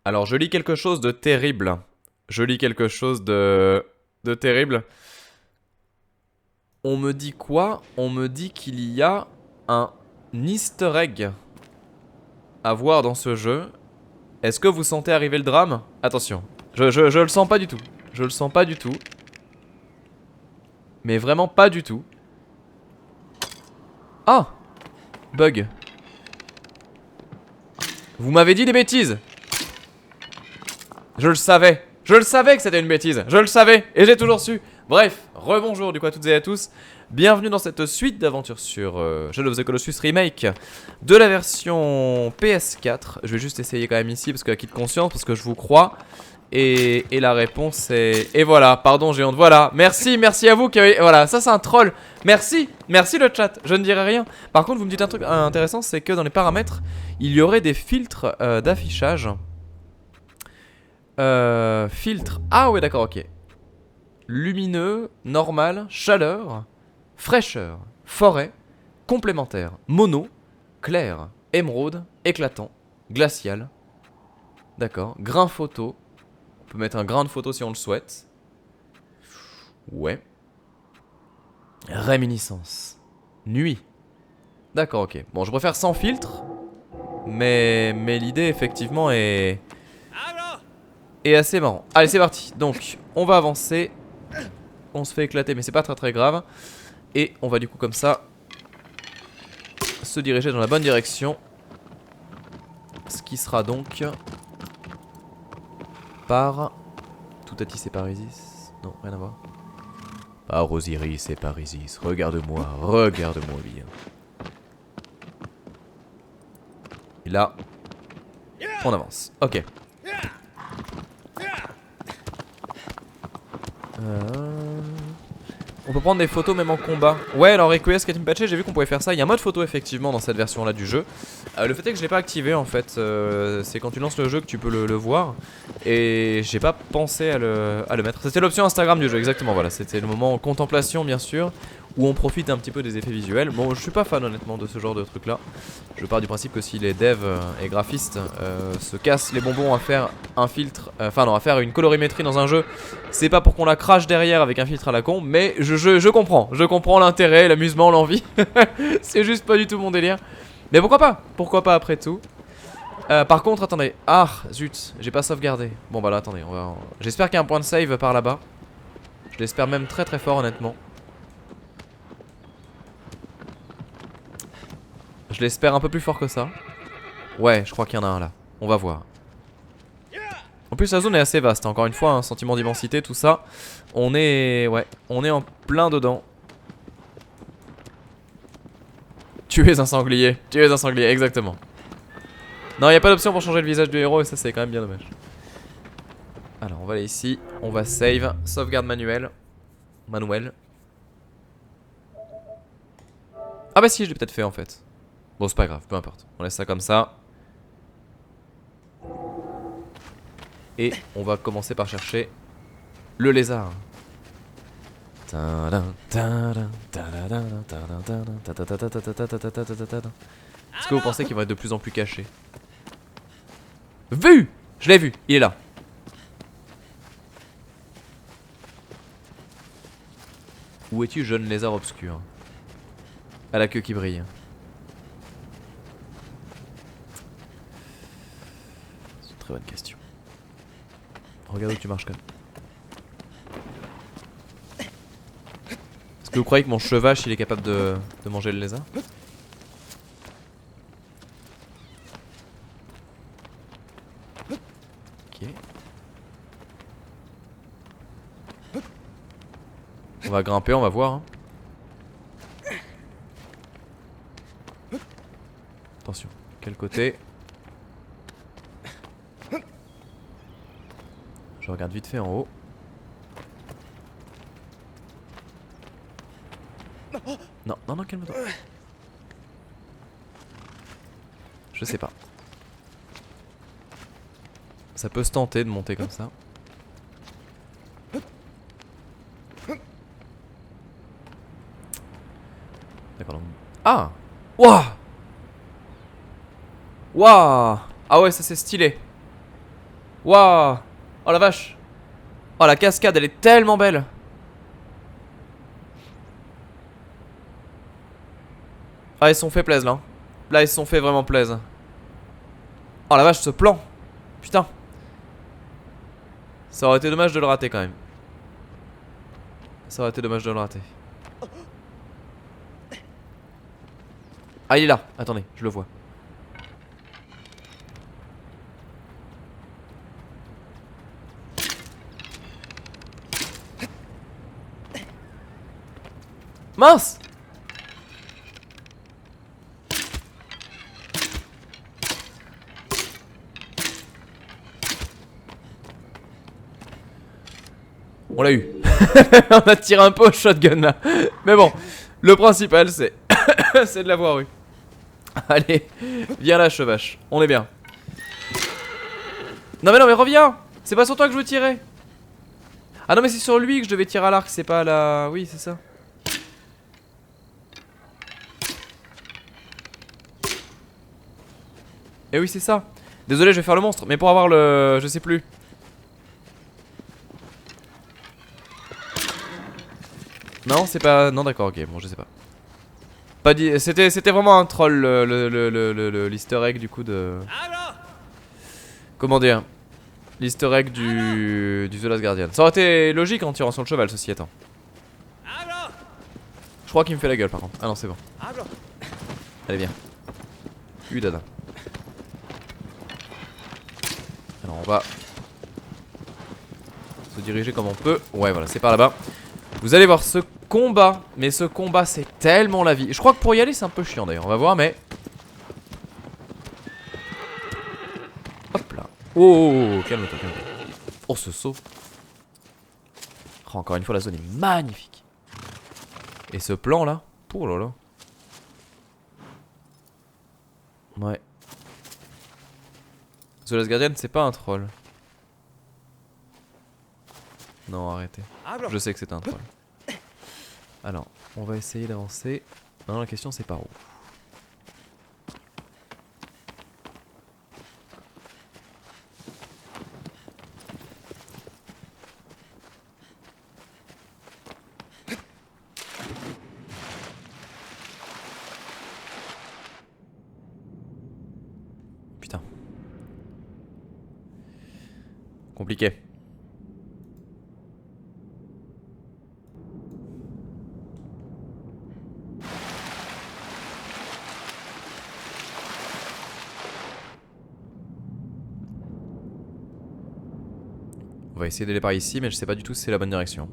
Alors, je lis quelque chose de terrible. Je lis quelque chose de terrible. On me dit quoi? On me dit qu'il y a un easter egg à voir dans ce jeu. Est-ce que vous sentez arriver le drame? Attention, je le sens pas du tout. Je le sens pas du tout. Mais vraiment pas du tout. Ah! Bug. Vous m'avez dit des bêtises! Je le savais. Je le savais que c'était une bêtise. Je le savais. Et j'ai toujours su. Bref, rebonjour du coup à toutes et à tous. Bienvenue dans cette suite d'aventures sur Shadow of the Colossus Remake de la version PS4. Je vais juste essayer quand même ici parce que acquis de conscience, parce que je vous crois. Et la réponse est... Et voilà, pardon j'ai honte, voilà. Merci à vous qui avez... Voilà, ça c'est un troll. Merci le chat, je ne dirai rien. Par contre vous me dites un truc intéressant, c'est que dans les paramètres, il y aurait des filtres d'affichage. Filtre. Ah ouais d'accord, ok. Lumineux, normal, chaleur, fraîcheur, forêt, complémentaire, mono, clair, émeraude, éclatant, glacial. D'accord. Grain photo. On peut mettre un grain de photo si on le souhaite. Ouais. Réminiscence. Nuit. D'accord, ok. Bon, je préfère sans filtre. Mais l'idée effectivement est assez marrant. Allez, c'est parti. Donc, on va avancer. On se fait éclater, mais c'est pas très grave. Et on va du coup comme ça se diriger dans la bonne direction. Ce qui sera donc par... Toutatis et Parisis. Non, rien à voir. Par Osiris et Parisis. Regarde-moi bien. Et là, on avance. Ok. On peut prendre des photos même en combat. Ouais, alors Request Skating Patché, j'ai vu qu'on pouvait faire ça. Il y a un mode photo effectivement dans cette version là du jeu. Le fait est que je l'ai pas activé en fait. C'est quand tu lances le jeu que tu peux le voir. Et j'ai pas pensé à le mettre. C'était l'option Instagram du jeu, exactement. Voilà, c'était le moment en contemplation bien sûr, où on profite un petit peu des effets visuels. Bon, je suis pas fan honnêtement de ce genre de truc là. Je pars du principe que si les devs et graphistes se cassent les bonbons à faire un filtre, enfin non, à faire une colorimétrie dans un jeu, c'est pas pour qu'on la crache derrière avec un filtre à la con, mais je comprends l'intérêt, l'amusement, l'envie. C'est juste pas du tout mon délire. Mais pourquoi pas après tout. Par contre, attendez, ah zut, j'ai pas sauvegardé. Bon bah là, attendez, j'espère qu'il y a un point de save par là-bas. Je l'espère même très fort honnêtement. Je l'espère un peu plus fort que ça. Ouais, je crois qu'il y en a un là. On va voir. En plus la zone est assez vaste, encore une fois, un sentiment d'immensité, tout ça. On est... Ouais, on est en plein dedans. Tu es un sanglier, exactement. Non, il n'y a pas d'option pour changer le visage du héros et ça c'est quand même bien dommage. Alors on va aller ici, on va save, sauvegarde manuel. Ah bah si, je l'ai peut-être fait en fait. Bon c'est pas grave, peu importe, on laisse ça comme ça. Et on va commencer par chercher le lézard. Est-ce que vous pensez qu'il va être de plus en plus caché? Vu! Je l'ai vu, il est là. Où es-tu, jeune lézard obscur? À la queue qui brille. C'est une très bonne question. Regarde où tu marches quand même. Est-ce que vous croyez que mon chevache il est capable de manger le lézard? Ok. On va grimper, on va voir. Hein. Attention, quel côté? Je regarde vite fait en haut. Non, calme-toi. Je sais pas. Ça peut se tenter de monter comme ça. D'accord donc... Ah! Wouah! Wouah! Ah ouais, ça c'est stylé. Waouh. Oh la vache. Oh la cascade elle est tellement belle. Ah ils se sont fait plaisir là. Là ils se sont fait vraiment plaisir. Oh la vache ce plan. Putain. Ça aurait été dommage de le rater quand même. Ça aurait été dommage de le rater. Ah il est là. Attendez je le vois. Mince. On l'a eu. On a tiré un peu au shotgun là. Mais bon, le principal c'est c'est de l'avoir eu. Allez, viens là chevâche. On est bien. Non mais reviens. C'est pas sur toi que je veux tirer. Ah non mais c'est sur lui que je devais tirer à l'arc. C'est pas à la... Oui c'est ça. Eh oui c'est ça. Désolé je vais faire le monstre. Mais pour avoir le... Je sais plus. Non c'est pas... Non d'accord ok bon je sais pas. Pas dit... C'était vraiment un troll l'easter egg du coup de... Comment dire? L'easter egg du The Last Guardian. Ça aurait été logique en tirant sur le cheval ceci étant. Je crois qu'il me fait la gueule par contre. Ah non c'est bon. Allez viens. Dada. Alors on va se diriger comme on peut. Ouais voilà c'est par là-bas. Vous allez voir ce combat. Mais ce combat c'est tellement la vie. Je crois que pour y aller c'est un peu chiant d'ailleurs. On va voir mais... Hop là. Oh calme-toi calme-toi. Oh ce saut. Oh, encore une fois la zone est magnifique. Et ce plan là. Oh là là. Ouais. The Last Guardian c'est pas un troll. Non arrêtez. Je sais que c'est un troll. Alors on va essayer d'avancer. Non la question c'est par où. Putain. Compliqué. On va essayer d'aller par ici mais je sais pas du tout si c'est la bonne direction.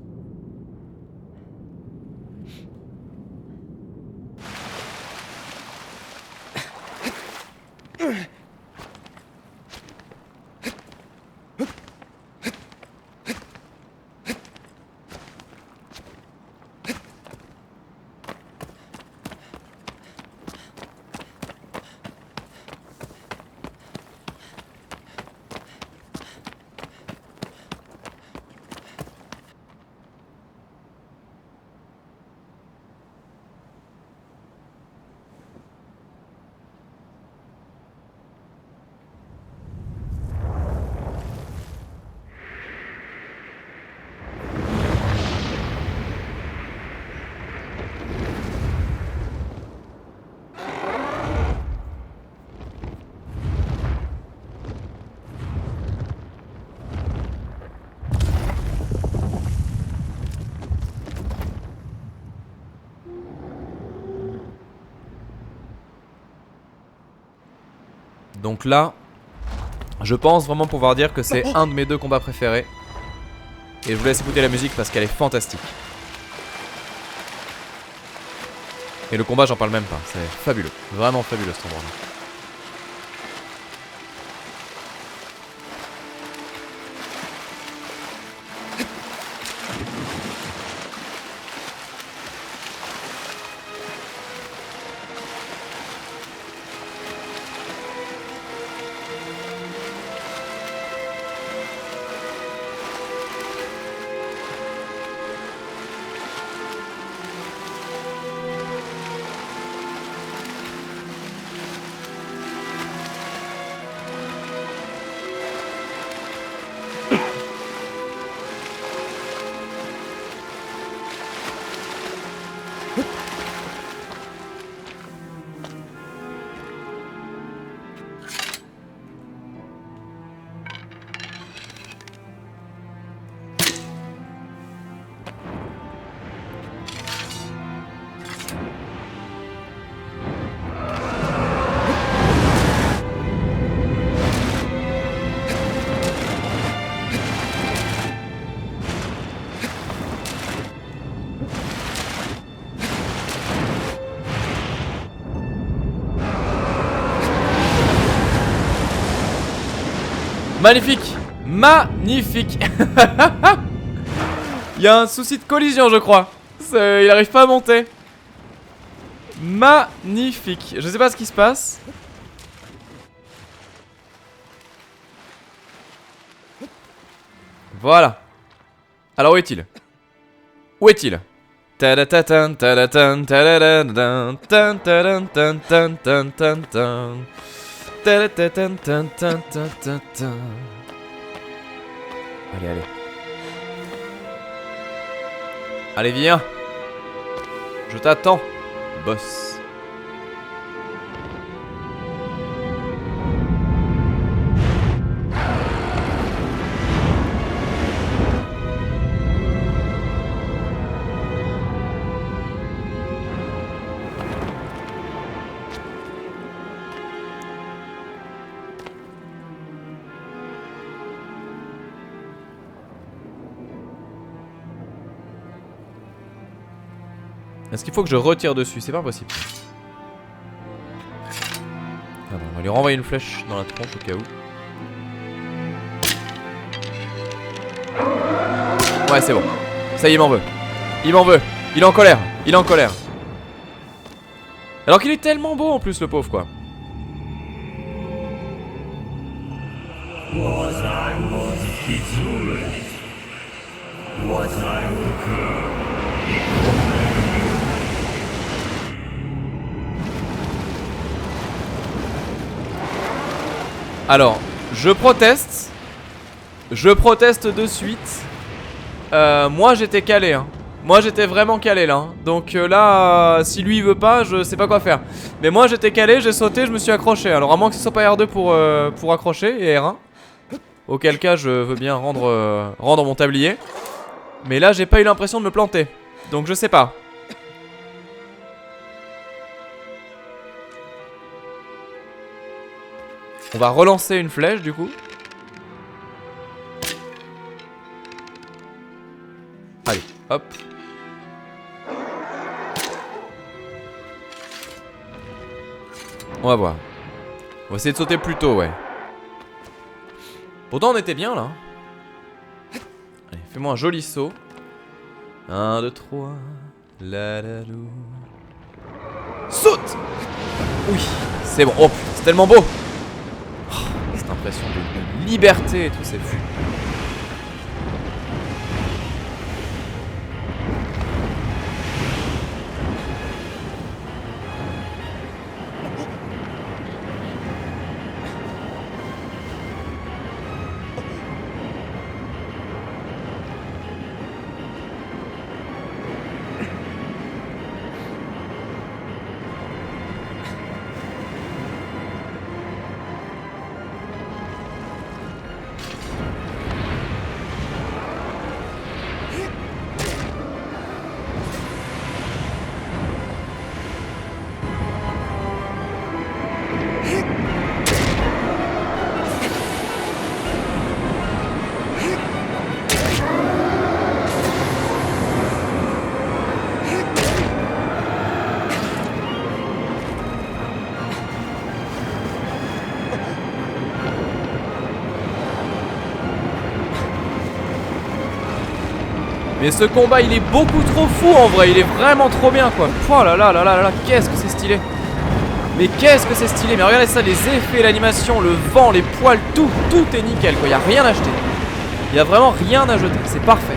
Donc là, je pense vraiment pouvoir dire que c'est un de mes deux combats préférés. Et je vous laisse écouter la musique parce qu'elle est fantastique. Et le combat, j'en parle même pas, c'est fabuleux, vraiment fabuleux cet endroit-là. Magnifique. Magnifique. Il y a un souci de collision je crois. Il arrive pas à monter. Magnifique. Je sais pas ce qui se passe. Voilà. Alors où est-il? Où est-il? Ta-da-ta-tan, ta-da-tan, ta-da-da-dan, tan, ta-dan, tan, tan, tan, tan, tan. Ta-da-ta-tan, tan, tan, tan, tan, tan. Allez, allez. Allez, viens. Je t'attends, boss. Est-ce qu'il faut que je retire dessus? C'est pas possible. Ah bon, on va lui renvoyer une flèche dans la tronche au cas où. Ouais, c'est bon. Ça y est, il m'en veut. Il m'en veut. Il est en colère. Il est en colère. Alors qu'il est tellement beau en plus, le pauvre, quoi. Alors, je proteste. Je proteste de suite. Moi j'étais calé hein. Moi j'étais vraiment calé là hein. Donc là si lui il veut pas je sais pas quoi faire. Mais moi j'étais calé, j'ai sauté, je me suis accroché. Alors à moins que ce soit pas R2 pour accrocher et R1. Auquel cas je veux bien rendre mon tablier. Mais là j'ai pas eu l'impression de me planter. Donc je sais pas. On va relancer une flèche du coup. Allez, hop. On va voir. On va essayer de sauter plus tôt, ouais. Pourtant on était bien là. Allez, fais-moi un joli saut. 1, 2, 3. La la lou. Saute. Oui, c'est bon. Oh, c'est tellement beau. Oh, cette impression de liberté et tout, c'est fou. Mais ce combat il est beaucoup trop fou en vrai, il est vraiment trop bien quoi. Oh là là là là là, qu'est-ce que c'est stylé. Mais qu'est-ce que c'est stylé. Mais regardez ça, les effets, l'animation, le vent, les poils, tout est nickel quoi, il n'y a rien à jeter. Il n'y a vraiment rien à jeter, c'est parfait.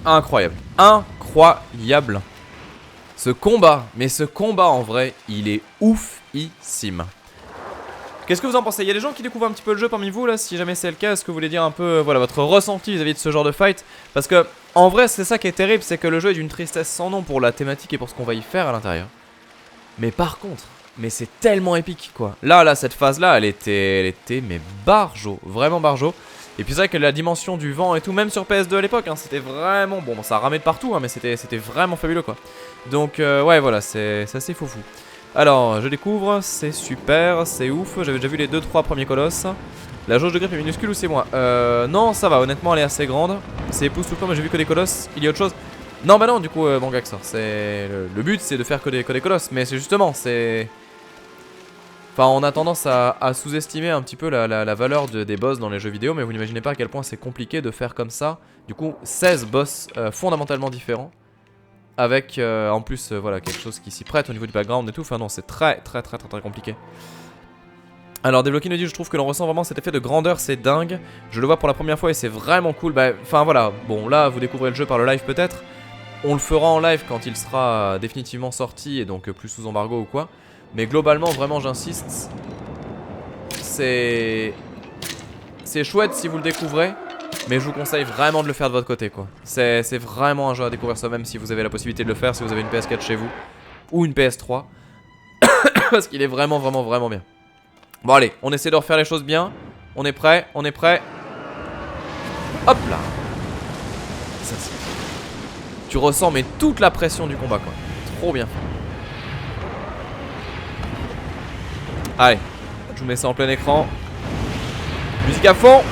incroyable. Incroyable. Ce combat, mais ce combat en vrai, il est oufissime. Qu'est-ce que vous en pensez? Il y a des gens qui découvrent un petit peu le jeu parmi vous là. Si jamais c'est le cas, est-ce que vous voulez dire un peu voilà, votre ressenti vis-à-vis de ce genre de fight? Parce que en vrai c'est ça qui est terrible, c'est que le jeu est d'une tristesse sans nom pour la thématique et pour ce qu'on va y faire à l'intérieur. Mais par contre, mais c'est tellement épique quoi. Là cette phase là elle était mais barjo, vraiment barjo. Et puis c'est vrai que la dimension du vent et tout, même sur PS2 à l'époque, hein, c'était vraiment, bon ça ramait de partout hein, mais c'était vraiment fabuleux quoi. Donc ouais voilà, c'est assez fou. Alors, je découvre, c'est super, c'est ouf. J'avais déjà vu les 2-3 premiers colosses. La jauge de grippe est minuscule ou c'est moi? Non, ça va, honnêtement, elle est assez grande. C'est époustouflant, mais j'ai vu que des colosses. Il y a autre chose? Non, bah non, du coup, bon, Gaxor, c'est. Le but, c'est de faire que des colosses, mais c'est justement, c'est. Enfin, on a tendance à sous-estimer un petit peu la valeur des boss dans les jeux vidéo, mais vous n'imaginez pas à quel point c'est compliqué de faire comme ça. Du coup, 16 boss fondamentalement différents. Avec en plus voilà quelque chose qui s'y prête au niveau du background et tout. Enfin non, c'est très compliqué. Alors débloquer nous dit, je trouve que l'on ressent vraiment cet effet de grandeur, c'est dingue. Je le vois pour la première fois et c'est vraiment cool. Bah enfin voilà, bon là vous découvrez le jeu par le live peut-être. On le fera en live quand il sera définitivement sorti et donc plus sous embargo ou quoi. Mais globalement vraiment j'insiste, c'est chouette si vous le découvrez. Mais je vous conseille vraiment de le faire de votre côté quoi. C'est vraiment un jeu à découvrir soi-même si vous avez la possibilité de le faire, si vous avez une PS4 chez vous. Ou une PS3. Parce qu'il est vraiment bien. Bon allez, on essaie de refaire les choses bien. On est prêt, on est prêt. Hop là. Ça, tu ressens mais toute la pression du combat quoi. Trop bien. Allez, je vous mets ça en plein écran. Musique à fond.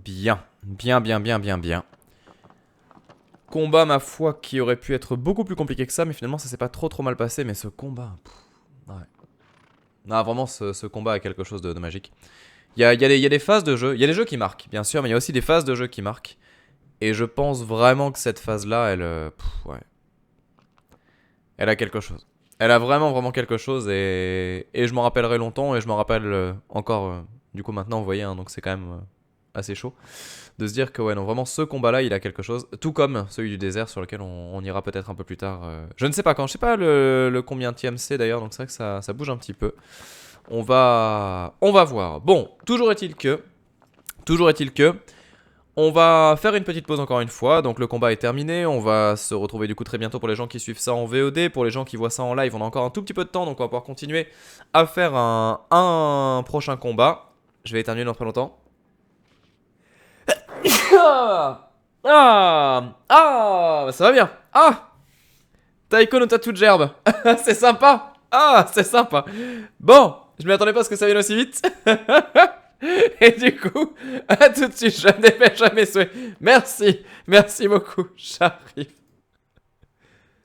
bien. Bien, bien, bien, bien, bien. Combat, ma foi, qui aurait pu être beaucoup plus compliqué que ça, mais finalement ça s'est pas trop mal passé. Mais ce combat, ouais. Non, vraiment, ce combat a quelque chose de magique. Il y a des phases de jeu, il y a des jeux qui marquent, bien sûr, mais il y a aussi des phases de jeu qui marquent. Et je pense vraiment que cette phase-là, ouais. Elle a quelque chose. Elle a vraiment, vraiment quelque chose et je m'en rappellerai longtemps et je m'en rappelle encore, du coup maintenant, vous voyez, hein, donc c'est quand même assez chaud de se dire que ouais, non, vraiment ce combat-là, il a quelque chose. Tout comme celui du désert sur lequel on ira peut-être un peu plus tard. Je ne sais pas quand, je sais pas le combienième c'est d'ailleurs, donc c'est vrai que ça bouge un petit peu. On va voir. Bon, toujours est-il que, on va faire une petite pause encore une fois, donc le combat est terminé, on va se retrouver du coup très bientôt pour les gens qui suivent ça en VOD, pour les gens qui voient ça en live, on a encore un tout petit peu de temps, donc on va pouvoir continuer à faire un prochain combat. Je vais éternuer dans très longtemps. Ça va bien. Taiko no Tatsugerbe. C'est sympa. C'est sympa. Bon, je m'y attendais pas à ce que ça vienne aussi vite. Et du coup, à tout de suite, je n'ai jamais souhaité. Merci beaucoup, j'arrive.